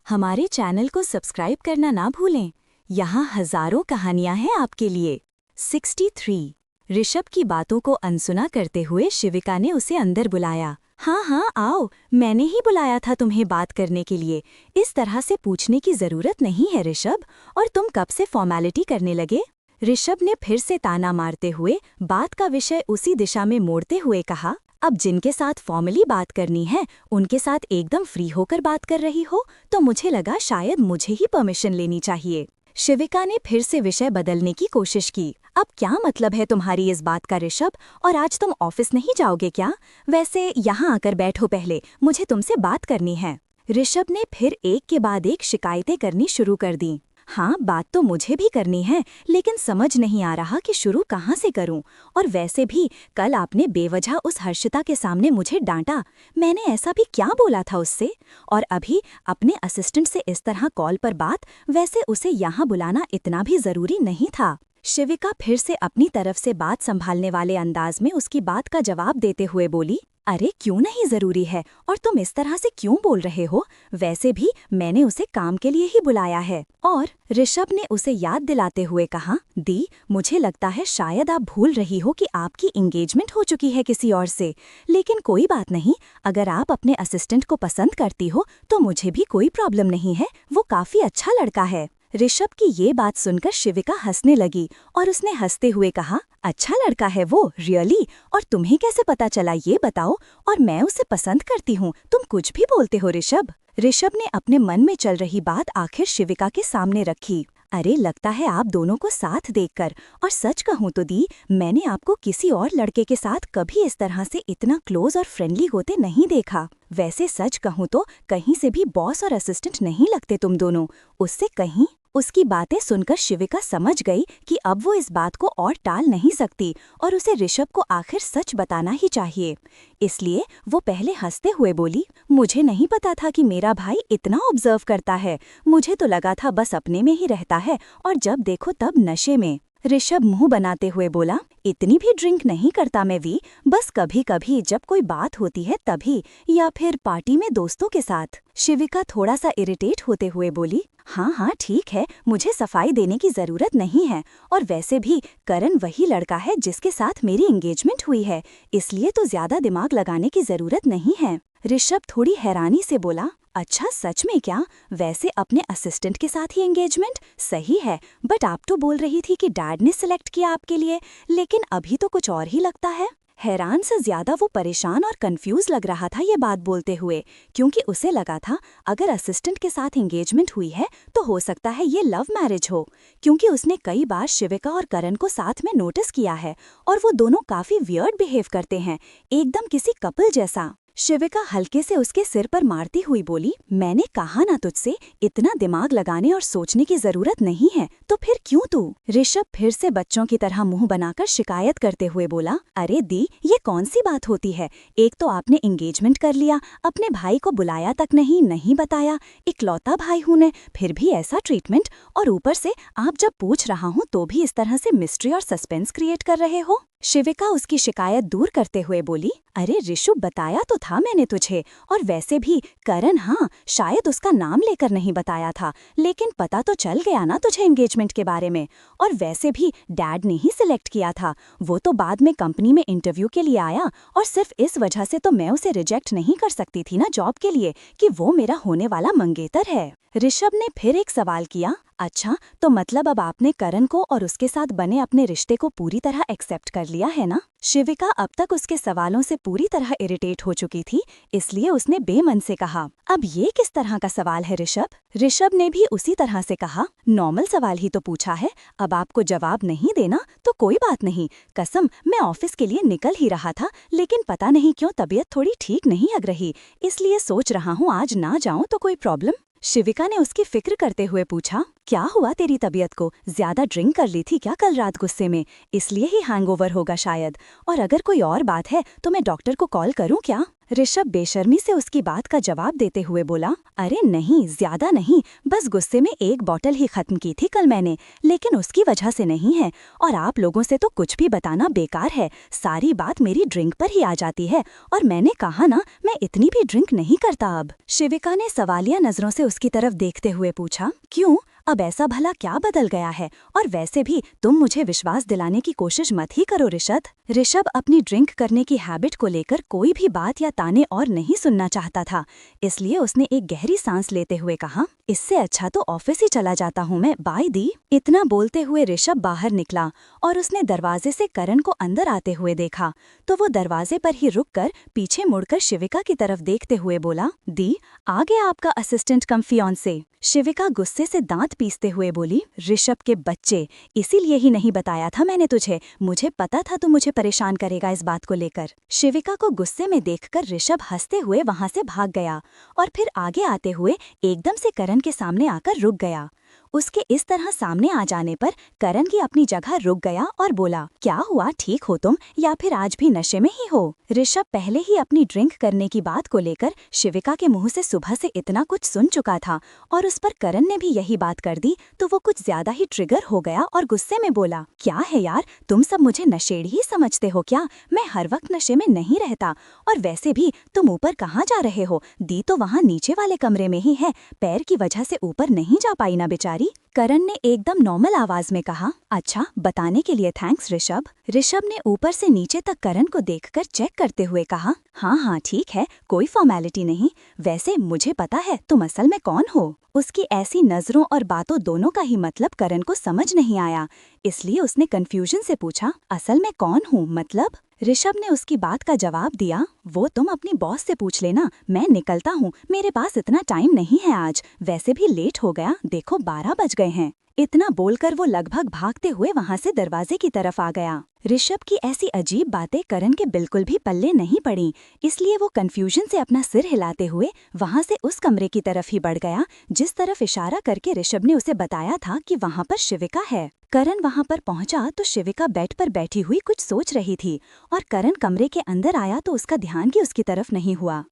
हमारे चैनल को सब्सक्राइब करना ना भूलें। यहाँ हजारों कहानियां हैं आपके लिए। 63। ऋषभ की बातों को अनसुना करते हुए शिविका ने उसे अंदर बुलाया। हाँ हाँ आओ, मैंने ही बुलाया था तुम्हें बात करने के लिए। इस तरह से पूछने की जरूरत नहीं है ऋषभ, और तुम कब से फॉर्मेलिटी करने लगे? ऋषभ ने फिर से ताना मारते हुए बात का विषय उसी दिशा में मोड़ते हुए कहा। अब जिनके साथ फॉर्मली बात करनी है उनके साथ एकदम फ्री होकर बात कर रही हो, तो मुझे लगा शायद मुझे ही परमिशन लेनी चाहिए। शिविका ने फिर से विषय बदलने की कोशिश की। अब क्या मतलब है तुम्हारी इस बात का ऋषभ, और आज तुम ऑफिस नहीं जाओगे क्या? वैसे यहाँ आकर बैठो पहले, मुझे तुमसे बात करनी है। ऋषभ ने फिर एक के बाद एक शिकायतें करनी शुरू कर दी। हाँ, बात तो मुझे भी करनी है, लेकिन समझ नहीं आ रहा कि शुरू कहाँ से करूं। और वैसे भी कल आपने बेवजह उस हर्षिता के सामने मुझे डांटा। मैंने ऐसा भी क्या बोला था उससे? और अभी अपने असिस्टेंट से इस तरह कॉल पर बात, वैसे उसे यहाँ बुलाना इतना भी जरूरी नहीं था। शिविका फिर से अपनी तरफ से बात संभालने वाले अंदाज में उसकी बात का जवाब देते हुए बोली, अरे क्यों नहीं जरूरी है, और तुम इस तरह से क्यों बोल रहे हो? वैसे भी मैंने उसे काम के लिए ही बुलाया है। और ऋषभ ने उसे याद दिलाते हुए कहा, दी, मुझे लगता है शायद आप भूल रही हो कि आपकी एंगेजमेंट हो चुकी है किसी और से। लेकिन कोई बात नहीं, अगर आप अपने असिस्टेंट को पसंद करती हो तो मुझे भी कोई प्रॉब्लम नहीं है, वो काफी अच्छा लड़का है। ऋषभ की ये बात सुनकर शिविका हंसने लगी और उसने हंसते हुए कहा, अच्छा लड़का है वो, रियली? और तुम्हें कैसे पता चला ये बताओ, और मैं उसे पसंद करती हूँ, तुम कुछ भी बोलते हो ऋषभ। ऋषभ ने अपने मन में चल रही बात आखिर शिविका के सामने रखी। अरे लगता है आप दोनों को साथ देखकर, और सच कहूँ तो दी, मैंने आपको किसी और लड़के के साथ कभी इस तरह से इतना क्लोज और फ्रेंडली होते नहीं देखा। वैसे सच कहूँ तो कहीं से भी बॉस और असिस्टेंट नहीं लगते तुम दोनों, उससे कहीं। उसकी बातें सुनकर शिविका समझ गई कि अब वो इस बात को और टाल नहीं सकती और उसे ऋषभ को आखिर सच बताना ही चाहिए। इसलिए वो पहले हंसते हुए बोली, मुझे नहीं पता था कि मेरा भाई इतना ऑब्जर्व करता है। मुझे तो लगा था बस अपने में ही रहता है, और जब देखो तब नशे में। ऋषभ मुंह बनाते हुए बोला, इतनी भी ड्रिंक नहीं करता मैं वी, बस कभी कभी जब कोई बात होती है तभी, या फिर पार्टी में दोस्तों के साथ। शिविका थोड़ा सा इरिटेट होते हुए बोली, हाँ हाँ ठीक है, मुझे सफाई देने की जरूरत नहीं है, और वैसे भी करण वही लड़का है जिसके साथ मेरी एंगेजमेंट हुई है, इसलिए तो ज्यादा दिमाग लगाने की जरूरत नहीं है। ऋषभ थोड़ी हैरानी से बोला, अच्छा सच में क्या? वैसे अपने असिस्टेंट के साथ ही एंगेजमेंट? सही है, बट आप तो बोल रही थी कि डैड ने सिलेक्ट किया आपके लिए, लेकिन अभी तो कुछ और ही लगता है। हैरान से ज्यादा वो परेशान और कंफ्यूज लग रहा था ये बात बोलते हुए, क्योंकि उसे लगा था अगर असिस्टेंट के साथ एंगेजमेंट हुई है तो हो सकता है ये लव मैरिज हो, क्योंकि उसने कई बार शिविका और करण को साथ में नोटिस किया है, और वो दोनों काफी वियर्ड बिहेव करते हैं, एकदम किसी कपल जैसा। शिविका हल्के से उसके सिर पर मारती हुई बोली, मैंने कहा ना तुझसे इतना दिमाग लगाने और सोचने की जरूरत नहीं है, तो फिर क्यों तू? ऋषभ फिर से बच्चों की तरह मुंह बनाकर शिकायत करते हुए बोला, अरे दी, ये कौन सी बात होती है? एक तो आपने एंगेजमेंट कर लिया, अपने भाई को बुलाया तक नहीं बताया, इकलौता भाई हूँ ने, फिर भी ऐसा ट्रीटमेंट, और ऊपर से आप जब पूछ रहा हूँ तो भी इस तरह से मिस्ट्री और सस्पेंस क्रिएट कर रहे हो। शिविका उसकी शिकायत दूर करते हुए बोली, अरे ऋषु, बताया तो था मैंने तुझे, और वैसे भी करण, हाँ शायद उसका नाम लेकर नहीं बताया था, लेकिन पता तो चल गया ना तुझे एंगेजमेंट के बारे में। और वैसे भी डैड ने ही सिलेक्ट किया था, वो तो बाद में कंपनी में इंटरव्यू के लिए आया, और सिर्फ इस वजह से तो मैं उसे रिजेक्ट नहीं कर सकती थी ना जॉब के लिए, कि वो मेरा होने वाला मंगेतर है। ऋषभ ने फिर एक सवाल किया, अच्छा तो मतलब अब आपने करण को और उसके साथ बने अपने रिश्ते को पूरी तरह एक्सेप्ट कर लिया है ना? शिविका अब तक उसके सवालों से पूरी तरह इरिटेट हो चुकी थी, इसलिए उसने बेमन से कहा, अब ये किस तरह का सवाल है ऋषभ? ऋषभ ने भी उसी तरह से कहा, नॉर्मल सवाल ही तो पूछा है, अब आपको जवाब नहीं देना तो कोई बात नहीं, कसम मैं ऑफिस के लिए निकल ही रहा था, लेकिन पता नहीं क्यों तबीयत थोड़ी ठीक नहीं लग रही, इसलिए सोच रहा हूँ आज ना जाऊँ तो कोई प्रॉब्लम? शिविका ने उसकी फिक्र करते हुए पूछा, क्या हुआ तेरी तबीयत को? ज्यादा ड्रिंक कर ली थी क्या कल रात गुस्से में? इसलिए ही हैंगओवर होगा शायद, और अगर कोई और बात है तो मैं डॉक्टर को कॉल करूं क्या? ऋषभ बेशर्मी से उसकी बात का जवाब देते हुए बोला, अरे नहीं, ज्यादा नहीं, बस गुस्से में एक बॉटल ही खत्म की थी कल मैंने, लेकिन उसकी वजह से नहीं है। और आप लोगों से तो कुछ भी बताना बेकार है, सारी बात मेरी ड्रिंक पर ही आ जाती है। और मैंने कहा ना, मैं इतनी भी ड्रिंक नहीं करता अब। शिविका ने सवालिया नजरों से उसकी तरफ देखते हुए पूछा, क्यों, अब ऐसा भला क्या बदल गया है? और वैसे भी तुम मुझे विश्वास दिलाने की कोशिश मत ही करो ऋषभ। ऋषभ अपनी ड्रिंक करने की हैबिट को लेकर कोई भी बात या ताने और नहीं सुनना चाहता था, इसलिए उसने एक गहरी सांस लेते हुए कहा, इससे अच्छा तो ऑफिस ही चला जाता हूँ मैं, बाय दी। इतना बोलते हुए ऋषभ बाहर निकला और उसने दरवाजे से करण को अंदर आते हुए देखा तो वो दरवाजे पर ही रुककर पीछे मुड़कर शिविका की तरफ देखते हुए बोला, दी, आ गया आपका असिस्टेंट कम फियांसे। शिविका गुस्से से दांत पीसते हुए बोली, ऋषभ के बच्चे, इसीलिए ही नहीं बताया था मैंने तुझे, मुझे पता था तू मुझे परेशान करेगा इस बात को लेकर। शिविका को गुस्से में देखकर ऋषभ हंसते हुए वहां से भाग गया और फिर आगे आते हुए एकदम से करण के सामने आकर रुक गया। उसके इस तरह सामने आ जाने पर करण की अपनी जगह रुक गया और बोला, क्या हुआ, ठीक हो तुम या फिर आज भी नशे में ही हो? ऋषभ पहले ही अपनी ड्रिंक करने की बात को लेकर शिविका के मुंह से सुबह से इतना कुछ सुन चुका था और उस पर करण ने भी यही बात कर दी तो वो कुछ ज्यादा ही ट्रिगर हो गया और गुस्से में बोला, क्या है यार, तुम सब मुझे नशेड़ी ही समझते हो क्या? मैं हर वक्त नशे में नहीं रहता, और वैसे भी तुम ऊपर कहाँ जा रहे हो? दी तो वहाँ नीचे वाले कमरे में ही है, पैर की वजह से ऊपर नहीं जा पाई ना बेचारी। करण ने एकदम नॉर्मल आवाज में कहा, अच्छा, बताने के लिए थैंक्स ऋषभ। ऋषभ ने ऊपर से नीचे तक करण को देखकर चेक करते हुए कहा, हाँ हाँ ठीक है, कोई फॉर्मेलिटी नहीं, वैसे मुझे पता है तुम असल में कौन हो। उसकी ऐसी नजरों और बातों दोनों का ही मतलब करण को समझ नहीं आया, इसलिए उसने कंफ्यूजन से पूछा, असल में कौन हूँ मतलब? ऋषभ ने उसकी बात का जवाब दिया, वो तुम अपनी बॉस से पूछ लेना, मैं निकलता हूँ, मेरे पास इतना टाइम नहीं है आज, वैसे भी लेट हो गया, देखो 12 बज गए हैं। इतना बोलकर वो लगभग भागते हुए वहां से दरवाजे की तरफ आ गया। ऋषभ की ऐसी अजीब बातें करण के बिल्कुल भी पल्ले नहीं पड़ी, इसलिए वो कंफ्यूजन से अपना सिर हिलाते हुए वहां से उस कमरे की तरफ ही बढ़ गया जिस तरफ इशारा करके ऋषभ ने उसे बताया था कि वहां पर शिविका है। करण वहां पर पहुंचा तो शिविका बेड पर बैठी हुई कुछ सोच रही थी और करण कमरे के अंदर आया तो उसका ध्यान भी उसकी तरफ नहीं हुआ।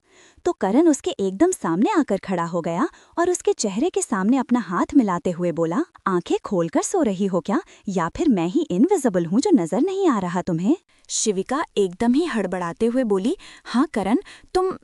तो करण उसके एकदम सामने आकर खड़ा हो गया और उसके चेहरे के सामने अपना हाथ मिलाते हुए बोला, आंखें खोलकर सो रही हो क्या, या फिर मैं ही इनविजिबल हूँ जो नजर नहीं आ रहा तुम्हें? शिविका एकदम ही हड़बड़ाते हुए बोली, हाँ करण, तुम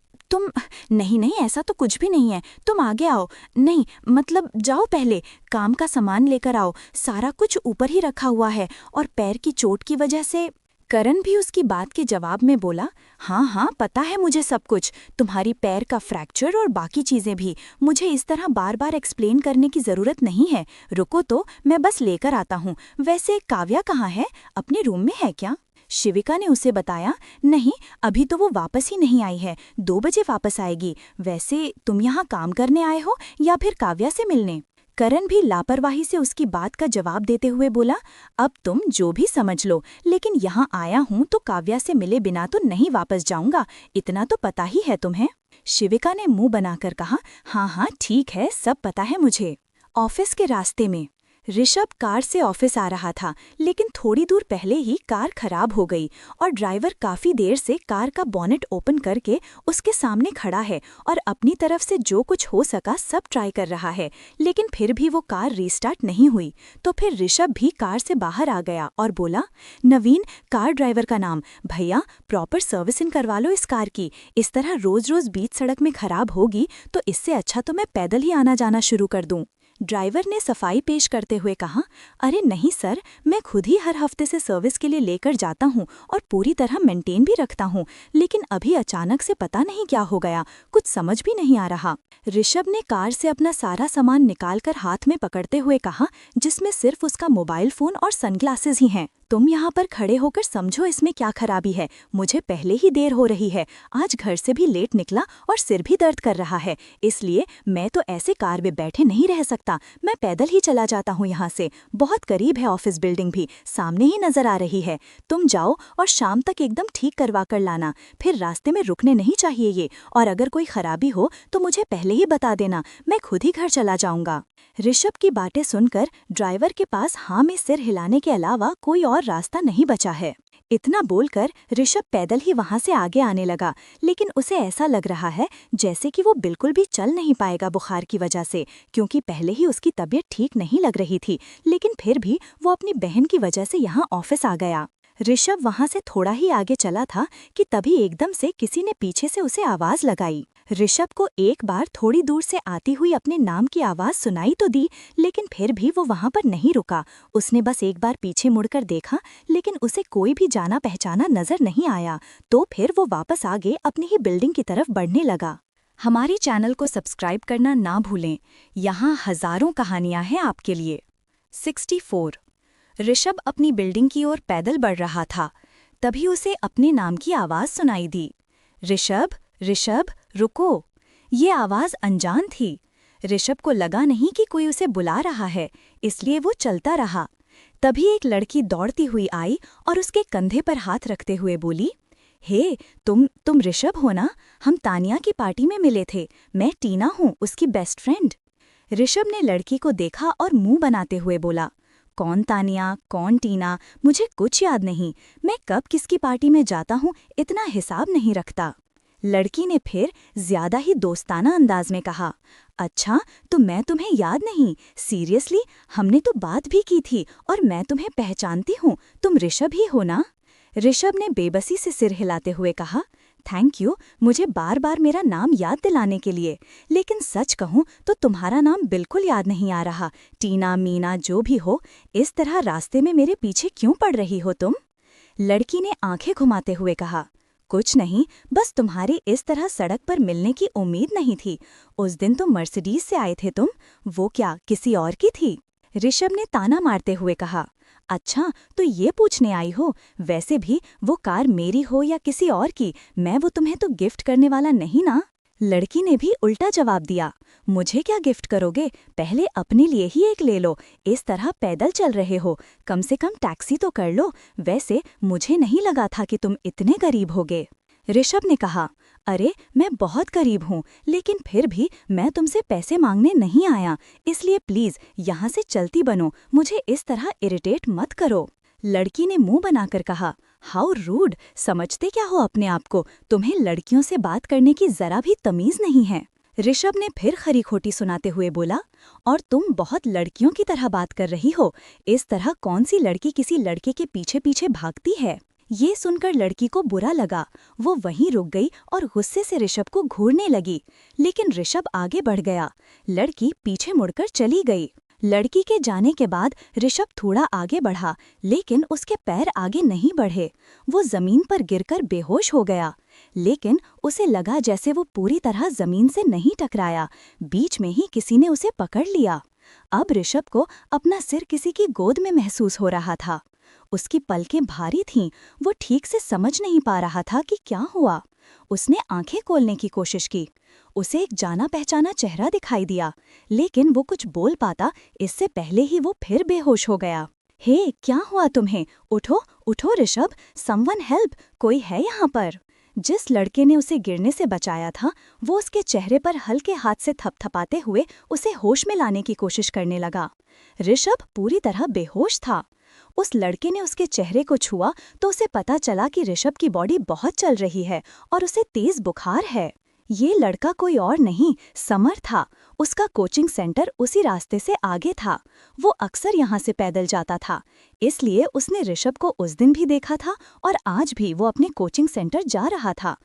नहीं नहीं, ऐसा तो कुछ भी नहीं है, तुम आगे आओ, नहीं मतलब जाओ, पहले काम का सामान लेकर आओ, सारा कुछ ऊपर ही रखा हुआ है और पैर की चोट की वजह से। करण भी उसकी बात के जवाब में बोला, हाँ हाँ पता है मुझे सब कुछ, तुम्हारी पैर का फ्रैक्चर और बाकी चीजें भी, मुझे इस तरह बार बार एक्सप्लेन करने की जरूरत नहीं है, रुको तो मैं बस लेकर आता हूँ। वैसे काव्या कहाँ है, अपने रूम में है क्या? शिविका ने उसे बताया, नहीं अभी तो वो वापस ही नहीं आई है, 2 बजे वापस आएगी। वैसे तुम यहाँ काम करने आए हो या फिर काव्या से मिलने? करण भी लापरवाही से उसकी बात का जवाब देते हुए बोला, अब तुम जो भी समझ लो, लेकिन यहाँ आया हूँ तो काव्या से मिले बिना तो नहीं वापस जाऊंगा, इतना तो पता ही है तुम्हें। शिविका ने मुंह बनाकर कहा, हाँ हाँ ठीक है, सब पता है मुझे। ऑफिस के रास्ते में ऋषभ कार से ऑफिस आ रहा था, लेकिन थोड़ी दूर पहले ही कार खराब हो गई और ड्राइवर काफी देर से कार का बॉनेट ओपन करके उसके सामने खड़ा है और अपनी तरफ से जो कुछ हो सका सब ट्राई कर रहा है, लेकिन फिर भी वो कार रीस्टार्ट नहीं हुई। तो फिर ऋषभ भी कार से बाहर आ गया और बोला, नवीन, कार ड्राइवर का नाम, भैया प्रॉपर सर्विसिंग करवा लो इस कार की, इस तरह रोज रोज बीच सड़क में खराब होगी तो इससे अच्छा तो मैं पैदल ही आना जाना शुरू कर दूं। ड्राइवर ने सफाई पेश करते हुए कहा, अरे नहीं सर, मैं खुद ही हर हफ्ते से सर्विस के लिए लेकर जाता हूँ और पूरी तरह मेंटेन भी रखता हूँ, लेकिन अभी अचानक से पता नहीं क्या हो गया, कुछ समझ भी नहीं आ रहा। ऋषभ ने कार से अपना सारा सामान निकालकर हाथ में पकड़ते हुए कहा, जिसमें सिर्फ उसका मोबाइल फोन और सनग्लासेस ही हैं। तुम यहाँ पर खड़े होकर समझो इसमें क्या खराबी है, मुझे पहले ही देर हो रही है, आज घर से भी लेट निकला और सिर भी दर्द कर रहा है, इसलिए मैं तो ऐसे कार में बैठे नहीं रह सकता, मैं पैदल ही चला जाता हूँ यहाँ से, बहुत करीब है ऑफिस बिल्डिंग भी, सामने ही नजर आ रही है। तुम जाओ और शाम तक एकदम ठीक करवा कर लाना, फिर रास्ते में रुकने नहीं चाहिए ये, और अगर कोई खराबी हो तो मुझे पहले ही बता देना, मैं खुद ही घर चला जाऊंगा। ऋषभ की बातें सुनकर ड्राइवर के पास हाँ में सिर हिलाने के अलावा कोई और रास्ता नहीं बचा है। इतना बोलकर ऋषभ पैदल ही वहां से आगे आने लगा, लेकिन उसे ऐसा लग रहा है जैसे कि वो बिल्कुल भी चल नहीं पाएगा बुखार की वजह से, क्योंकि पहले ही उसकी तबीयत ठीक नहीं लग रही थी। लेकिन फिर भी वो अपनी बहन की वजह से यहाँ ऑफिस आ गया। ऋषभ वहां से थोड़ा ही आगे चला था कि तभी एकदम से किसी ने पीछे से उसे आवाज लगाई। ऋषभ को एक बार थोड़ी दूर से आती हुई अपने नाम की आवाज सुनाई तो दी, लेकिन फिर भी वो वहां पर नहीं रुका। उसने बस एक बार पीछे मुड़कर देखा, लेकिन उसे कोई भी जाना पहचाना नजर नहीं आया। तो फिर वो वापस आगे अपनी ही बिल्डिंग की तरफ बढ़ने लगा। हमारे चैनल को सब्सक्राइब करना ना भूलें, यहाँ हजारों कहानियां हैं आपके लिए। 64। ऋषभ अपनी बिल्डिंग की ओर पैदल बढ़ रहा था, तभी उसे अपने नाम की आवाज सुनाई दी। ऋषभ, ऋषभ, रुको। ये आवाज अनजान थी। ऋषभ को लगा नहीं कि कोई उसे बुला रहा है, इसलिए वो चलता रहा। तभी एक लड़की दौड़ती हुई आई और उसके कंधे पर हाथ रखते हुए बोली, हे, तुम ऋषभ हो ना? हम तानिया की पार्टी में मिले थे। मैं टीना हूँ, उसकी बेस्ट फ्रेंड। ऋषभ ने लड़की को देखा और मुंह बनाते हुए बोला, कौन तानिया, कौन टीना, मुझे कुछ याद नहीं। मैं कब किसकी पार्टी में जाता हूँ इतना हिसाब नहीं रखता। लड़की ने फिर ज्यादा ही दोस्ताना अंदाज में कहा, अच्छा, तो मैं तुम्हें याद नहीं? सीरियसली, हमने तो बात भी की थी और मैं तुम्हें पहचानती हूँ। तुम ऋषभ ही हो ना? ऋषभ ने बेबसी से सिर हिलाते हुए कहा, थैंक यू मुझे बार बार मेरा नाम याद दिलाने के लिए, लेकिन सच कहूँ तो तुम्हारा नाम बिल्कुल याद नहीं आ रहा। टीना, मीना, जो भी हो, इस तरह रास्ते में मेरे पीछे क्यों पड़ रही हो तुम? लड़की ने आंखें घुमाते हुए कहा, कुछ नहीं, बस तुम्हारी इस तरह सड़क पर मिलने की उम्मीद नहीं थी। उस दिन तो मर्सिडीज से आए थे तुम, वो क्या किसी और की थी? ऋषभ ने ताना मारते हुए कहा, अच्छा, तो ये पूछने आई हो? वैसे भी वो कार मेरी हो या किसी और की, मैं वो तुम्हें तो गिफ्ट करने वाला नहीं ना। लड़की ने भी उल्टा जवाब दिया, मुझे क्या गिफ्ट करोगे? पहले अपने लिए ही एक ले लो। इस तरह पैदल चल रहे हो, कम से कम टैक्सी तो कर लो। वैसे मुझे नहीं लगा था कि तुम इतने गरीब होगे। ऋषभ ने कहा, अरे मैं बहुत गरीब हूँ, लेकिन फिर भी मैं तुमसे पैसे मांगने नहीं आया, इसलिए प्लीज यहाँ से चलती बनो, मुझे इस तरह इरिटेट मत करो। लड़की ने मुंह बनाकर कहा, हाउ रूड, समझते क्या हो अपने आप को? तुम्हें लड़कियों से बात करने की जरा भी तमीज नहीं है। ऋषभ ने फिर खरी खोटी सुनाते हुए बोला, और तुम बहुत लड़कियों की तरह बात कर रही हो। इस तरह कौन सी लड़की किसी लड़के के पीछे पीछे भागती है? ये सुनकर लड़की को बुरा लगा। वो वहीं रुक गई और गुस्से से ऋषभ को घूरने लगी, लेकिन ऋषभ आगे बढ़ गया। लड़की पीछे मुड़कर चली गई। लड़की के जाने के बाद ऋषभ थोड़ा आगे बढ़ा, लेकिन उसके पैर आगे नहीं बढ़े। वो जमीन पर गिरकर बेहोश हो गया, लेकिन उसे लगा जैसे वो पूरी तरह जमीन से नहीं टकराया, बीच में ही किसी ने उसे पकड़ लिया। अब ऋषभ को अपना सिर किसी की गोद में महसूस हो रहा था। उसकी पलकें भारी थीं, वो ठीक से समझ नहीं पा रहा था कि क्या हुआ। उसने आंखें खोलने की कोशिश की। उसे एक जाना पहचाना चेहरा दिखाई दिया, लेकिन वो कुछ बोल पाता इससे पहले ही वो फिर बेहोश हो गया। हे, क्या हुआ तुम्हें? उठो, उठो ऋषभ, समवन हेल्प, कोई है यहाँ पर? जिस लड़के ने उसे गिरने से बचाया था, वो उसके चेहरे पर हल्के हाथ से थपथपाते हुए उसे होश में लाने की कोशिश करने लगा। ऋषभ पूरी तरह बेहोश था। उस लड़के ने उसके चेहरे को छुआ तो उसे पता चला कि ऋषभ की बॉडी बहुत चल रही है और उसे तेज बुखार है। ये लड़का कोई और नहीं, समर था। उसका कोचिंग सेंटर उसी रास्ते से आगे था। वो अक्सर यहाँ से पैदल जाता था, इसलिए उसने ऋषभ को उस दिन भी देखा था और आज भी वो अपने कोचिंग सेंटर जा रहा था।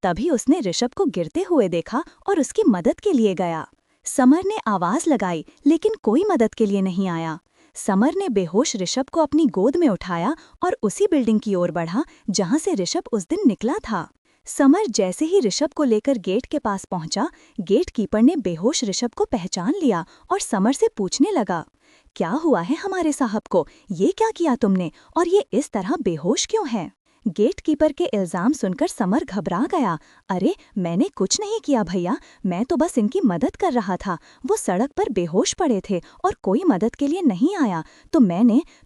तभी उसने ऋषभ को गिरते हुए देखा और उसकी मदद के लिए गया। समर ने आवाज लगाई, लेकिन कोई मदद के लिए नहीं आया। समर ने बेहोश ऋषभ को अपनी गोद में उठाया और उसी बिल्डिंग की ओर बढ़ा जहां से ऋषभ उस दिन निकला था। समर जैसे ही ऋषभ को लेकर गेट के पास पहुंचा, गेट कीपर ने बेहोश ऋषभ को पहचान लिया और समर से पूछने लगा, क्या हुआ है हमारे साहब को? ये क्या किया तुमने और ये इस तरह बेहोश क्यों है? गेट कीपर के इल्जाम सुनकर समर घबरा गया। अरे, मैंने कुछ नहीं किया भैया, मैं तो बस इनकी मदद कर रहा था। वो सड़क पर बेहोश पड़े थे और कोई मदद के लिए नहीं आया, तो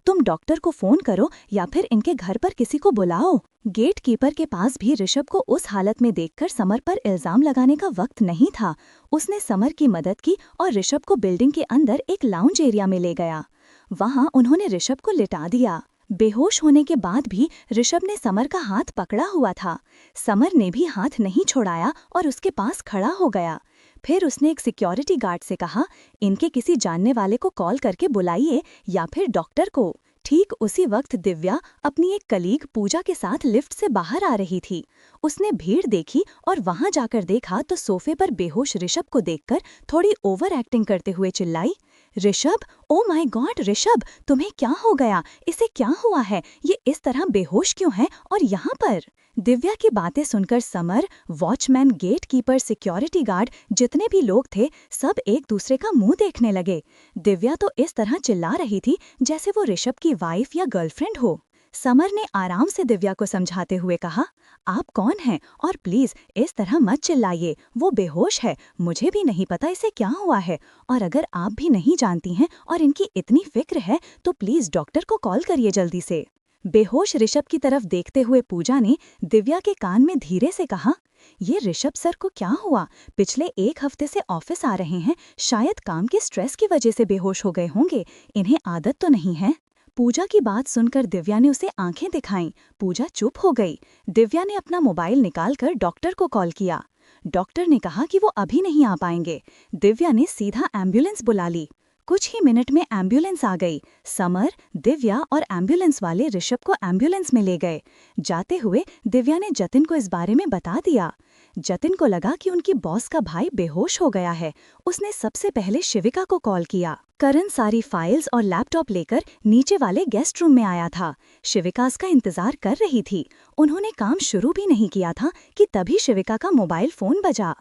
तुम डॉक्टर को फोन करो या फिर इनके घर पर किसी को बुलाओ। गेट कीपर के पास भी ऋषभ को उस हालत में देखकर समर पर इल्जाम लगाने का वक्त नहीं था। उसने समर की मदद की और ऋषभ को बिल्डिंग के अंदर एक लाउंज एरिया में ले गया। वहां उन्होंने ऋषभ को लिटा दिया। बेहोश होने के बाद भी ऋषभ ने समर का हाथ पकड़ा हुआ था। समर ने भी हाथ नहीं छोड़ाया और उसके पास खड़ा हो गया। फिर उसने एक सिक्योरिटी गार्ड से कहा, इनके किसी जानने वाले को कॉल करके बुलाइए या फिर डॉक्टर को। ठीक उसी वक्त दिव्या अपनी एक कलीग पूजा के साथ लिफ्ट से बाहर आ रही थी। उसने भीड़ देखी और वहां जाकर देखा तो सोफे पर बेहोश ऋषभ को देखकर थोड़ी ओवर एक्टिंग करते हुए चिल्लाई, Rishabh, oh my God Rishabh, तुम्हें क्या हो गया? इसे क्या हुआ है? ये इस तरह बेहोश क्यों है और यहाँ पर? दिव्या की बातें सुनकर Samar, watchman, gate keeper, security guard, जितने भी लोग थे सब एक दूसरे का मुंह देखने लगे। दिव्या तो इस तरह चिल्ला रही थी जैसे वो ऋषभ की वाइफ या गर्लफ्रेंड हो। समर ने आराम से दिव्या को समझाते हुए कहा, आप कौन हैं और प्लीज इस तरह मत चिल्लाइए, वो बेहोश है, मुझे भी नहीं पता इसे क्या हुआ है, और अगर आप भी नहीं जानती हैं और इनकी इतनी फिक्र है तो प्लीज डॉक्टर को कॉल करिए जल्दी से। बेहोश ऋषभ की तरफ देखते हुए पूजा ने दिव्या के कान में धीरे से कहा, ये ऋषभ सर को क्या हुआ? पिछले 1 हफ्ते से ऑफिस आ रहे हैं, शायद काम के स्ट्रेस की वजह से बेहोश हो गए होंगे, इन्हें आदत तो नहीं है। पूजा की बात सुनकर दिव्या ने उसे आंखें दिखाईं। पूजा चुप हो गई। दिव्या ने अपना मोबाइल निकालकर डॉक्टर को कॉल किया। डॉक्टर ने कहा कि वो अभी नहीं आ पाएंगे। दिव्या ने सीधा एम्बुलेंस बुला ली। कुछ ही मिनट में एम्बुलेंस आ गई। समर, दिव्या और एम्बुलेंस वाले ऋषभ को एम्बुलेंस में ले गए। जाते हुए दिव्या ने जतिन को इस बारे में बता दिया। जतिन को लगा कि उनकी बॉस का भाई बेहोश हो गया है। उसने सबसे पहले शिविका को कॉल किया। करण सारी फाइल्स और लैपटॉप लेकर नीचे वाले गेस्ट रूम में आया था। शिविका उसका इंतजार कर रही थी। उन्होंने काम शुरू भी नहीं किया था कि तभी शिविका का मोबाइल फोन बजा।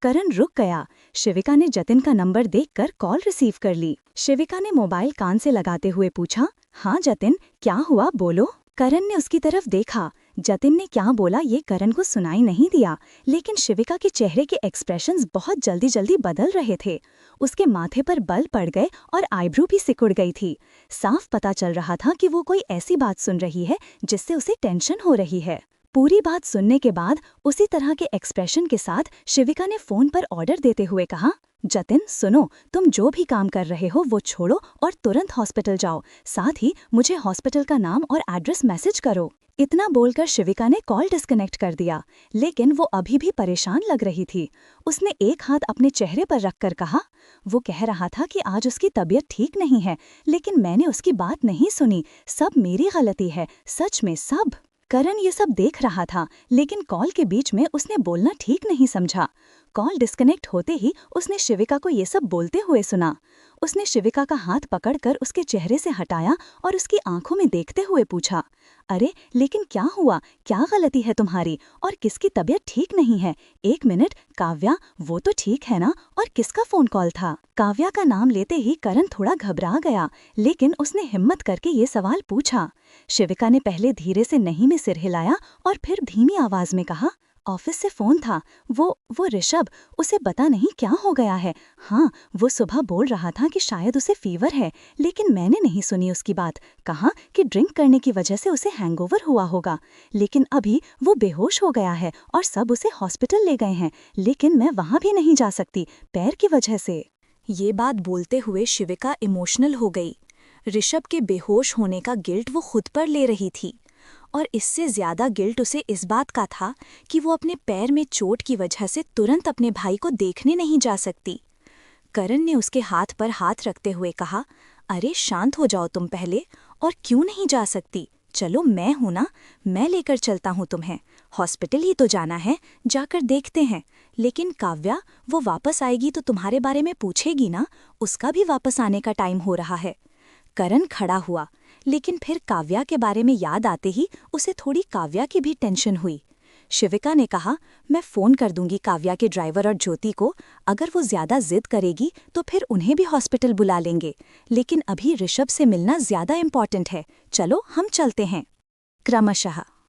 करण रुक गया। शिविका ने जतिन का नंबर देखकर कॉल रिसीव कर ली। शिविका ने मोबाइल कान से लगाते हुए पूछा, हाँ जतिन, क्या हुआ, बोलो। करण ने उसकी तरफ देखा। जतिन ने क्या बोला ये करण को सुनाई नहीं दिया, लेकिन शिविका के चेहरे के एक्सप्रेशंस बहुत जल्दी जल्दी बदल रहे थे। उसके माथे पर बल पड़ गए और आईब्रो भी सिकुड़ गई थी। साफ पता चल रहा था कि वो कोई ऐसी बात सुन रही है जिससे उसे टेंशन हो रही है। पूरी बात सुनने के बाद उसी तरह के एक्सप्रेशन के साथ शिविका ने फोन पर ऑर्डर देते हुए कहा, जतिन सुनो, तुम जो भी काम कर रहे हो वो छोड़ो और तुरंत हॉस्पिटल जाओ। साथ ही मुझे हॉस्पिटल का नाम और एड्रेस मैसेज करो। इतना बोलकर शिविका ने कॉल डिस्कनेक्ट कर दिया, लेकिन वो अभी भी परेशान लग रही थी। उसने एक हाथ अपने चेहरे पर रखकर कहा, वो कह रहा था कि आज उसकी तबीयत ठीक नहीं है, लेकिन मैंने उसकी बात नहीं सुनी। सब मेरी गलती है, सच में सब। करण ये सब देख रहा था, लेकिन कॉल के बीच में उसने बोलना ठीक नहीं समझा। कॉल डिस्कनेक्ट होते ही उसने शिविका को ये सब बोलते हुए सुना। उसने शिविका का हाथ पकड़कर उसके चेहरे से हटाया और उसकी आंखों में देखते हुए पूछा, अरे लेकिन क्या हुआ, क्या गलती है तुम्हारी और किसकी तबीयत ठीक नहीं है? 1 मिनट, काव्या, वो तो ठीक है ना? और किसका फोन कॉल था? काव्या का नाम लेते ही करण थोड़ा घबरा गया, लेकिन उसने हिम्मत करके ये सवाल पूछा। शिविका ने पहले धीरे से नहीं में सिर हिलाया और फिर धीमी आवाज में कहा, ऑफिस से फोन था, वो ऋषभ, उसे पता नहीं क्या हो गया है। हाँ, वो सुबह बोल रहा था कि शायद उसे फीवर है, लेकिन मैंने नहीं सुनी उसकी बात। कहा कि ड्रिंक करने की वजह से उसे हैंगओवर हुआ होगा, लेकिन अभी वो बेहोश हो गया है और सब उसे हॉस्पिटल ले गए हैं, लेकिन मैं वहाँ भी नहीं जा सकती पैर की वजह से। ये बात बोलते हुए शिविका इमोशनल हो गई। ऋषभ के बेहोश होने का गिल्ट वो खुद पर ले रही थी, और इससे ज्यादा गिल्ट उसे इस बात का था कि वो अपने पैर में चोट की वजह से तुरंत अपने भाई को देखने नहीं जा सकती। करण ने उसके हाथ पर हाथ रखते हुए कहा, अरे शांत हो जाओ तुम पहले, और क्यों नहीं जा सकती? चलो मैं हूं ना, मैं लेकर चलता हूं तुम्हें। हॉस्पिटल ही तो जाना है, जाकर देखते हैं। लेकिन काव्या, वो वापस आएगी तो तुम्हारे बारे में पूछेगी ना, उसका भी वापस आने का टाइम हो रहा है। करण खड़ा हुआ, लेकिन फिर काव्या के बारे में याद आते ही उसे थोड़ी काव्या की भी टेंशन हुई। शिविका ने कहा, मैं फोन कर दूंगी काव्या के ड्राइवर और ज्योति को, अगर वो ज्यादा जिद करेगी तो फिर उन्हें भी हॉस्पिटल बुला लेंगे, लेकिन अभी ऋषभ से मिलना ज्यादा इम्पोर्टेंट है, चलो हम चलते हैं। क्रमशः